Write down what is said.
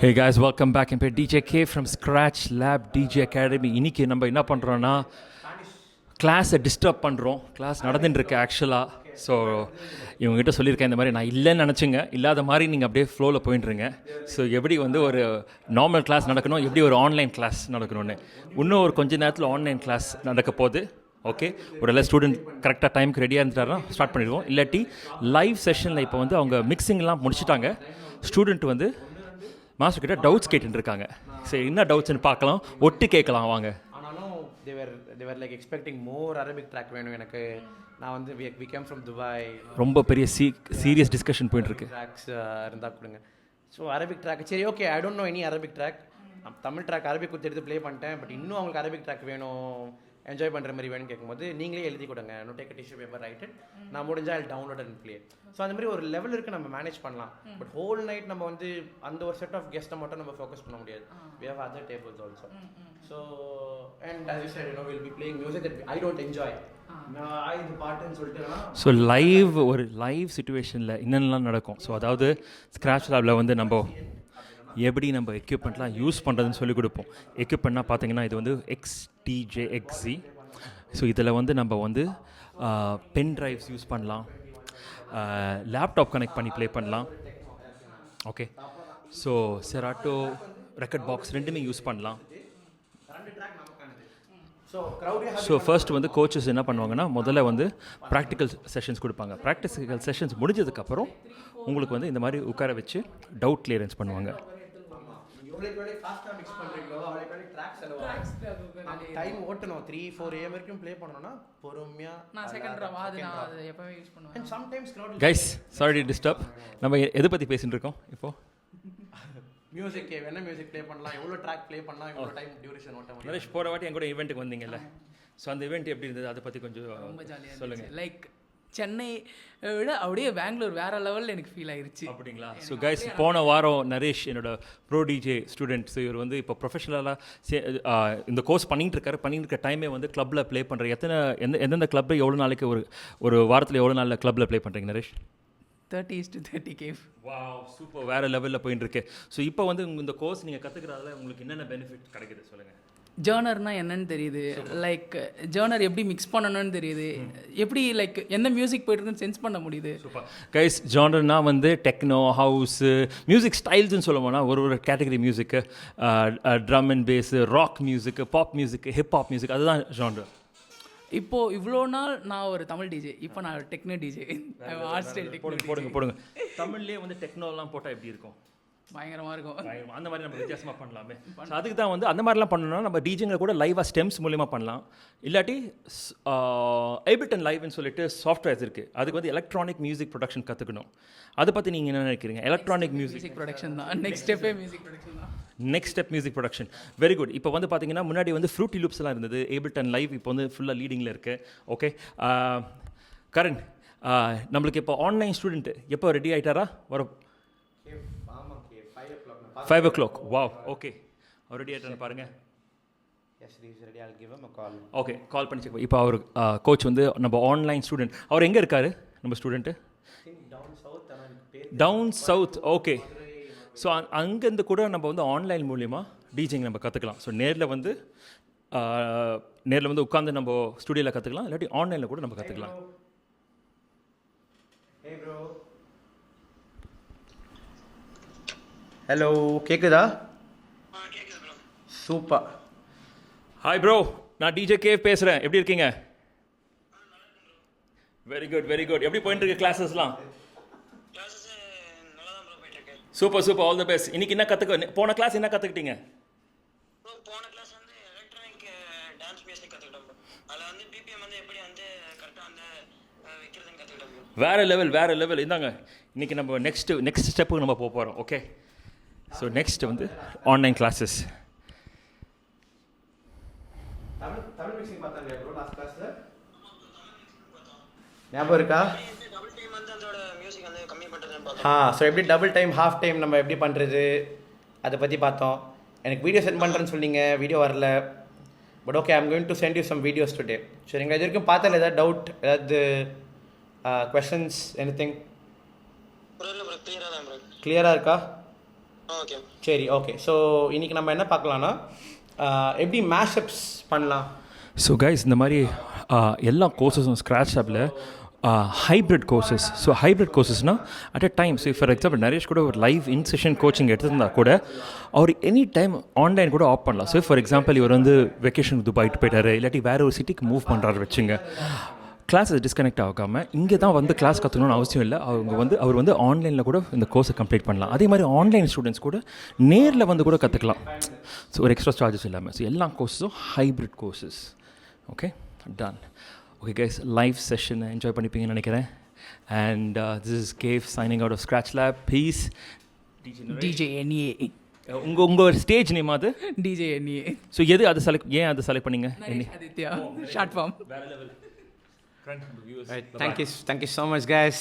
Hey guys, welcome back. I'm DJ K from Scratch Lab DJ Academy. இன்னைக்கு நம்ம என்ன பண்ணுறோன்னா கிளாஸை டிஸ்டர்ப் பண்ணுறோம். கிளாஸ் நடந்துட்டுருக்கு ஆக்சுவலாக. ஸோ இவங்ககிட்ட சொல்லியிருக்கேன் இந்த மாதிரி நான் இல்லைன்னு நினச்சிங்க, இல்லாத மாதிரி நீங்கள் அப்படியே ஃப்ளோவில் போயிட்டுருங்க. ஸோ எப்படி வந்து ஒரு நார்மல் கிளாஸ் நடக்கணும், எப்படி ஒரு ஆன்லைன் கிளாஸ் நடக்கணும்னு இன்னும் ஒரு கொஞ்ச நேரத்தில் ஆன்லைன் கிளாஸ் நடக்க போகுது. ஓகே, ஒரு எல்லாம் ஸ்டூடெண்ட் கரெக்டாக டைமுக்கு ரெடியாக இருந்துட்டாருன்னா ஸ்டார்ட் பண்ணிடுவோம். இல்லாட்டி லைவ் செஷனில் இப்போ வந்து அவங்க மிக்சிங்லாம் முடிச்சுட்டாங்க. ஸ்டூடெண்ட் வந்து மாஸ்டர் கிட்ட டவுட்ஸ் கேட்டுருக்காங்க. சரி, என்ன டவுட்ஸ்னு பார்க்கலாம், ஒட்டு கேட்கலாம் வாங்க. ஆனாலும் they're like expecting more Arabic track வேணும் எனக்கு. நான் வந்து வி கேம் ஃப்ரம் துபாய். ரொம்ப பெரிய சீரியஸ் டிஸ்கஷன் போயிட்டுருக்கு. ட்ராக்ஸ் இருந்தால் கொடுங்க. ஸோ அரபிக் ட்ராக் சரி okay, I don't know any Arabic track. Tamil track Arabic கொடுத்து எடுத்து ப்ளே பண்ணிட்டேன். பட் இன்னும் அவங்களுக்கு அரபிக் ட்ராக் வேணும், என்ஜாய் பண்ணுற மாதிரி வேணும்னு கேட்கும்போது நீங்களே எழுதி கொடுங்க. No take tissue paper write it, நான் முடிஞ்சால் டவுன்லோட் அண்ட் ப்ளே. ஸோ அந்த மாதிரி ஒரு லெவல் இருக்குது, நம்ம மேனேஜ் பண்ணலாம். பட் ஹோல் நைட் நம்ம வந்து அந்த ஒரு செட் ஆஃப் கெஸ்ட்டை மட்டும் நம்ம ஃபோக்கஸ் பண்ண முடியாது. We have other tables also. So and as you said, you know, we'll be playing music that I don't enjoy. நான் இது பாட்டுன்னு சொல்லிட்டுனா ஸோ ஒரு லைவ் சிச்சுவேஷனில் என்னென்னலாம் நடக்கும். ஸோ அதாவது ஸ்க்ராட்ச் லேபில் வந்து நம்ம எப்படி நம்ம எக்யூப்மெண்ட்லாம் யூஸ் பண்ணுறதுன்னு சொல்லிக் கொடுப்போம். எக்யூப்மெண்ட்னா பார்த்தீங்கன்னா இது வந்து XTJXZ. ஸோ இதில் வந்து நம்ம வந்து பென் ட்ரைவ்ஸ் யூஸ் பண்ணலாம், லேப்டாப் கனெக்ட் பண்ணி ப்ளே பண்ணலாம். Okay, so cerato record box ரெண்டுமே யூஸ் பண்ணலாம். ஸோ ஃபர்ஸ்ட் வந்து கோச்சஸ் என்ன பண்ணுவாங்கன்னா முதல்ல வந்து ப்ராக்டிக்கல் செஷன்ஸ் கொடுப்பாங்க. ப்ராக்டிக்கல் செஷன்ஸ் முடிஞ்சதுக்கப்புறம் உங்களுக்கு வந்து இந்த மாதிரி உட்கார வச்சு டவுட் கிளியரன்ஸ் பண்ணுவாங்க. டைம் ஓட்டணும் 3-4 AM வரைக்கும் ப்ளே பண்ணனும்னா பொறுமையா நான் செகண்ட் ரவ் அது எப்பவே யூஸ் பண்ணுவேன். and sometimes crowd guys sorry to disturb, நம்ம எதை பத்தி பேசிட்டு இருக்கோம் இப்போ? மியூசிக் என்ன மியூசிக் ப்ளே பண்ணலாம், எவ்வளவு ட்ராக் ப்ளே பண்ணலாம், எவ்வளவு டைம் டியூரேஷன் ஓட்டலாம். நரேஷ் போற வாட்டி எங்க கூட ஈவென்ட்க்கு வந்தீங்கல்ல, சோ அந்த ஈவென்ட் எப்படி இருந்தது அதை பத்தி கொஞ்சம் ரொம்ப ஜாலியா சொல்லுங்க. லைக் சென்னை விட அப்படியே பெங்களூர் வேற லெவலில் எனக்கு ஃபீல் ஆயிருச்சு. அப்படிங்களா? ஸோ கைஸ், போன வாரம் நரேஷ் என்னோட ப்ரோ டிஜே ஸ்டூடெண்ட். ஸோ இவர் வந்து இப்போ ப்ரொஃபஷனலாக இந்த கோர்ஸ் பண்ணிட்டு இருக்க டைமே வந்து கிளப்பில் ப்ளே பண்ணுற எந்தெந்த கிளப்பில் எவ்வளோ நாளைக்கு ஒரு வாரத்தில் எவ்வளோ நாளில் கிளப்பில் ப்ளே பண்ணுறீங்க நரேஷ்? 30:30 கேவ். வாவ், சூப்பர், வேறு லெவலில் போயிட்டு இருக்கு. ஸோ இப்போ வந்து இந்த கோர்ஸ் நீங்கள் கற்றுக்கிறதால உங்களுக்கு என்னென்ன பெனிஃபிட் கிடைக்குது சொல்லுங்கள். ஜேர்னர்னா என்னன்னு தெரியுது, லைக் ஜேர்னர் எப்படி மிக்ஸ் பண்ணணும்னு தெரியுது, எப்படி லைக் என்ன மியூசிக் போயிட்டுருக்குன்னு சென்ஸ் பண்ண முடியுது. சூப்பர் கைஸ், ஜானர்னா வந்து டெக்னோ, ஹவுஸு, மியூசிக் ஸ்டைல்ஸ்ன்னு சொல்லுவோம்னா ஒரு category music, drum and bass, rock music, pop music, hip hop music, அதுதான் ஜானர். இப்போது இவ்வளோ நாள் நான் ஒரு தமிழ் டிஜே, இப்போ நான் techno DJ, hard style techno. போடுங்க. தமிழ்லேயே வந்து டெக்னோலாம் போட்டால் எப்படி இருக்கும்? பயங்கரமாக இருக்கும். அந்த மாதிரி நம்ம வித்தியாசமாக பண்ணலாமே. ஸோ அதுக்கு தான் வந்து அந்த மாதிரிலாம் பண்ணணும்னா நம்ம டிஜேங்க கூட லைவாக ஸ்டெம்ஸ் மூலிமா பண்ணலாம். இல்லாட்டி ஏபிள்டன் லைவ்னு சொல்லிட்டு சாஃப்ட்வேர்ஸ் இருக்குது, அதுக்கு வந்து எலக்ட்ரானிக் மியூசிக் ப்ரொடக்ஷன் கற்றுக்கணும். அதை பற்றி நீங்கள் என்ன நினைக்கிறீங்க? எலக்ட்ரானிக் மியூசிக் ப்ரொடக்ஷன் தான் நெக்ஸ்ட் ஸ்டெப்பே. மியூசிக் ப்ரொடக்ஷன் தான் next step, music production. Very good. இப்போ வந்து பார்த்தீங்கன்னா முன்னாடி வந்து ஃப்ரூட்டி லூப்ஸ்லாம் இருந்தது, ஏபிள்டன் லைவ் இப்போ வந்து ஃபுல்லாக லீடிங்கில் இருக்குது. ஓகே கரண், நம்மளுக்கு இப்போ ஆன்லைன் ஸ்டூடெண்ட்டு எப்போ ரெடி ஆகிட்டாரா? வர 5 o'clock. Wow, okay. Already attend பாருங்க. Yes, he is ready. I'll give him a call. Okay, கால் பண்ணி செக். இப்போ அவர் கோச் வந்து நம்ம ஆன்லைன் ஸ்டூடெண்ட், அவர் எங்கே இருக்காரு நம்ம student? Down south. Okay, so அங்கேருந்து கூட நம்ம வந்து ஆன்லைன் மூலிமா டிஜிங் நம்ம கற்றுக்கலாம். ஸோ நேரில் வந்து உட்காந்து நம்ம ஸ்டுடியோவில் கற்றுக்கலாம், இல்லாட்டி ஆன்லைனில் கூட நம்ம கற்றுக்கலாம். Hey bro. ஹலோ, கேக்குதா? கேக்குது ப்ரோ. சூப்பர். ஹாய் ப்ரோ, நான் டிஜே கேவ் பேசுகிறேன். எப்படி இருக்கீங்க? Very good, very good. எப்படி போயிட்டு இருக்கு கிளாஸஸ்லாம்? கிளாஸஸ் நல்லா தான் ப்ரோ போயிட்டு இருக்கு. Super, all the best. இன்னைக்கு என்ன போன கிளாஸ் என்ன கற்றுக்கிட்டீங்க? ப்ரோ போன கிளாஸ் வந்து எலக்ட்ரானிக் டான்ஸ் மியூசிக் கற்றுக்கிட்டோம் ப்ரோ. அதில் வந்து பிபிஎம் வந்து எப்படி வந்து கரெக்டாக வந்து வைக்கிறதுன்னு கற்றுக்கிட்டோம் ப்ரோ. வேறு லெவல். இந்தாங்க, இன்னைக்கு நம்ம நெக்ஸ்ட் ஸ்டெப்புக்கு நம்ம போக போகிறோம். ஓகே, ஸோ நெக்ஸ்ட் வந்து ஆன்லைன் கிளாஸஸ். தமிழ் மிக்சிங் பார்த்தாங்க ப்ரோ லாஸ்ட் கிளாஸ்ல, ஞாபகம் இருக்கா? டபுள் டைம் வந்து அதோட மியூசிக் வந்து கம்மி பண்ணுறதுன்னு பார்த்தோம். ஸோ எப்படி டபுள் டைம், ஹாஃப் டைம் நம்ம எப்படி பண்ணுறது அதை பற்றி பார்த்தோம். எனக்கு வீடியோ சென்ட் பண்ணுறேன்னு சொன்னீங்க, வீடியோ வரல. But okay, I'm going to send you some videos today. சரிங்களா? இது வரைக்கும் பார்த்தால ஏதாவது டவுட், ஏதாவது கொஸ்டின்ஸ், எனி திங்? ப்ரோ இல்லை ப்ரோ, கிளியராக தான் ப்ரோ. கிளியராக இருக்கா? ஓகே. சரி ஓகே. ஸோ இன்றைக்கி நம்ம என்ன பார்க்கலான்னா எப்படி மேஷப்ஸ் பண்ணலாம். ஸோ கைஸ் இந்த மாதிரி எல்லா கோர்சஸும் ஸ்க்ராட்ச் ஆப்பில் ஹைப்ரிட் கோர்சஸ். ஸோ ஹைப்ரிட் கோர்சஸ்னால் at a time, so for example Naresh கூட ஒரு லைவ் இன் செஷன் கோச்சிங் எடுத்திருந்தா கூட அவர் எனி டைம் ஆன்லைன் கூட ஆஃப் பண்ணலாம். ஸோ ஃபார் எக்ஸாம்பிள் இவர் வந்து வெக்கேஷனுக்கு துபாய்ட்டு போயிட்டார், இல்லாட்டி வேறு ஒரு சிட்டிக்கு மூவ் பண்ணுறாரு வச்சுங்க, கிளாஸஸ் டிஸ்கனெக்ட் ஆகாமல் இங்கே தான் வந்து கிளாஸ் கற்றுக்கணும்னு அவசியம் இல்லை. அவர் வந்து ஆன்லைனில் கூட இந்த கோர்ஸை கம்ப்ளீட் பண்ணலாம். அதே மாதிரி ஆன்லைன் ஸ்டூடெண்ட்ஸ் கூட நேரில் வந்து கூட கற்றுக்கலாம். ஸோ ஒரு எக்ஸ்ட்ரா சார்ஜஸ் இல்லாமல். ஸோ எல்லா கோர்ஸஸும் hybrid courses. Okay, done. Okay guys, live செஷனை என்ஜாய் பண்ணிப்பீங்கன்னு நினைக்கிறேன். And this is Kev signing out of scratch lab. Peace. DJ NA. உங்கள் ஸ்டேஜ் நேம் அது டிஜே என்ஏ. ஸோ எது அது ஏன் அதை செலக்ட் பண்ணீங்க? Aditya short form. Thank you so much guys.